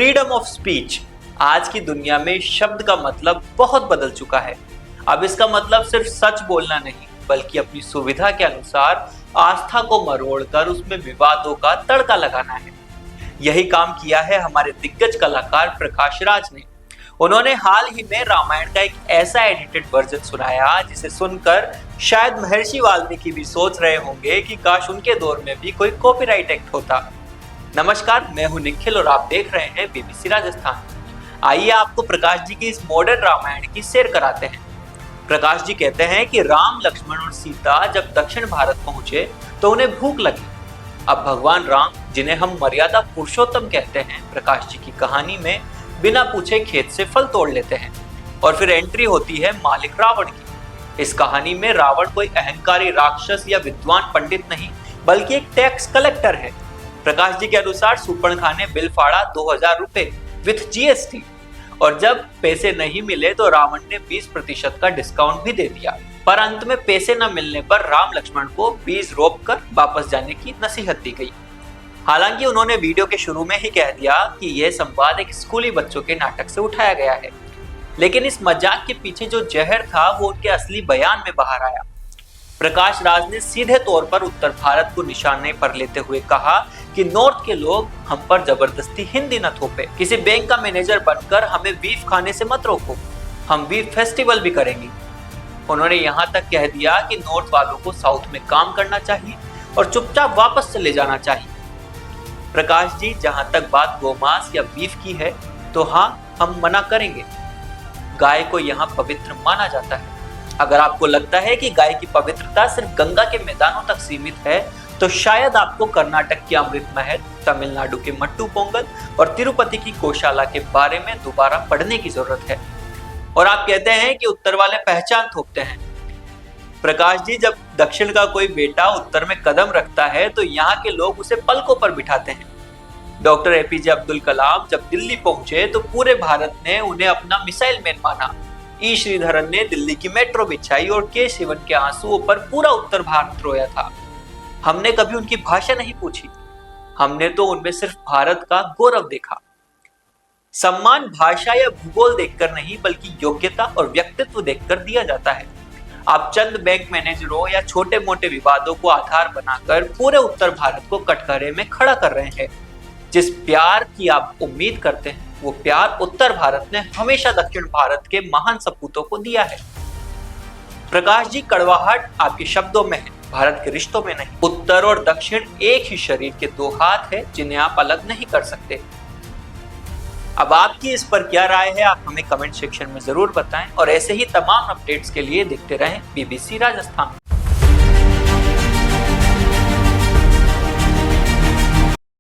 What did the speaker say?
Freedom of speech आज की दुनिया में शब्द का मतलब बहुत बदल चुका है। अब इसका मतलब सिर्फ सच बोलना नहीं, बल्कि अपनी सुविधा के अनुसार आस्था को मरोड़कर उसमें विवादों का तड़का लगाना है। यही काम किया है हमारे दिग्गज कलाकार प्रकाश राज ने। उन्होंने हाल ही में रामायण का एक ऐसा एडिटेड वर्जन सुनाया जिसे सुनकर शायद महर्षि वाल्मीकि भी सोच रहे होंगे कि काश उनके दौर में भी कोई कॉपीराइट एक्ट होता। नमस्कार, मैं हूं निखिल और आप देख रहे हैं बीबीसी राजस्थान। आइए आपको प्रकाश जी की इस मॉडर्न रामायण की सैर कराते हैं। प्रकाश जी कहते हैं कि राम, लक्ष्मण और सीता जब दक्षिण भारत पहुंचे तो उन्हें भूख लगी। अब भगवान राम, जिन्हें हम मर्यादा पुरुषोत्तम कहते हैं, प्रकाश जी की कहानी में बिना पूछे खेत से फल तोड़ लेते हैं और फिर एंट्री होती है मालिक रावण की। इस कहानी में रावण कोई अहंकारी राक्षस या विद्वान पंडित नहीं, बल्कि एक टैक्स कलेक्टर है। प्रकाश जी के अनुसार सुपर्णखा ने बिल फाड़ा 2000 रुपए विथ जीएसटी, और जब पैसे नहीं मिले तो रावण ने 20% का डिस्काउंट भी दे दिया। पर अंत में पैसे न मिलने पर राम लक्ष्मण को बीज रोप कर वापस जाने की नसीहत दी गई। हालांकि उन्होंने वीडियो के शुरू में ही कह दिया कि यह संवाद एक स्कूली बच्चों के नाटक से उठाया गया है, लेकिन इस मजाक के पीछे जो जहर था वो उनके असली बयान में बाहर आया। प्रकाश राज ने सीधे तौर पर उत्तर भारत को निशाने पर लेते हुए कहा कि नॉर्थ के लोग हम पर जबरदस्ती हिंदी न थोपे। किसी बैंक का मैनेजर बनकर हमें बीफ खाने से मत रोको, हम बीफ फेस्टिवल भी करेंगे। उन्होंने यहाँ तक कह दिया कि नॉर्थ वालों को साउथ में काम करना चाहिए और चुपचाप वापस चले जाना चाहिए। प्रकाश जी, जहां तक बात गोमांस या बीफ की है तो हाँ, हम मना करेंगे। गाय को यहाँ पवित्र माना जाता है। अगर आपको लगता है कि गाय की पवित्रता सिर्फ गंगा के मैदानों तक सीमित है, तो शायद आपको कर्नाटक की अमृत महल, तमिलनाडु के मट्टू पोंगल और तिरुपति की गौशाला के बारे में दोबारा पढ़ने की जरूरत है। और आप कहते हैं कि उत्तर वाले पहचान थोपते हैं। प्रकाश जी, जब दक्षिण का कोई बेटा उत्तर में कदम रखता है तो यहाँ के लोग उसे पलकों पर बिठाते हैं। डॉक्टर एपीजे अब्दुल कलाम जब दिल्ली पहुंचे तो पूरे भारत ने उन्हें अपना मिसाइल मैन माना। ई श्रीधरन ने दिल्ली की मेट्रो बिछाई और के शिवन के आंसुओं पर पूरा उत्तर भारत रोया था। हमने कभी उनकी भाषा नहीं पूछी, हमने तो उनमें सिर्फ भारत का गौरव देखा। सम्मान भाषा या भूगोल देखकर नहीं, बल्कि योग्यता और व्यक्तित्व देखकर दिया जाता है। आप चंद बैंक मैनेजरों या छोटे मोटे विवादों को आधार बनाकर पूरे उत्तर भारत को कटघरे में खड़ा कर रहे हैं। जिस प्यार की आप उम्मीद करते हैं, वो प्यार उत्तर भारत ने हमेशा दक्षिण भारत के महान सपूतों को दिया है। प्रकाश जी, कड़वाहट आपके शब्दों में है, भारत के रिश्तों में नहीं। उत्तर और दक्षिण एक ही शरीर के दो हाथ है जिन्हें आप अलग नहीं कर सकते। अब आपकी इस पर क्या राय है, आप हमें कमेंट सेक्शन में जरूर बताएं और ऐसे ही तमाम अपडेट्स के लिए देखते रहें बीबीसी राजस्थान।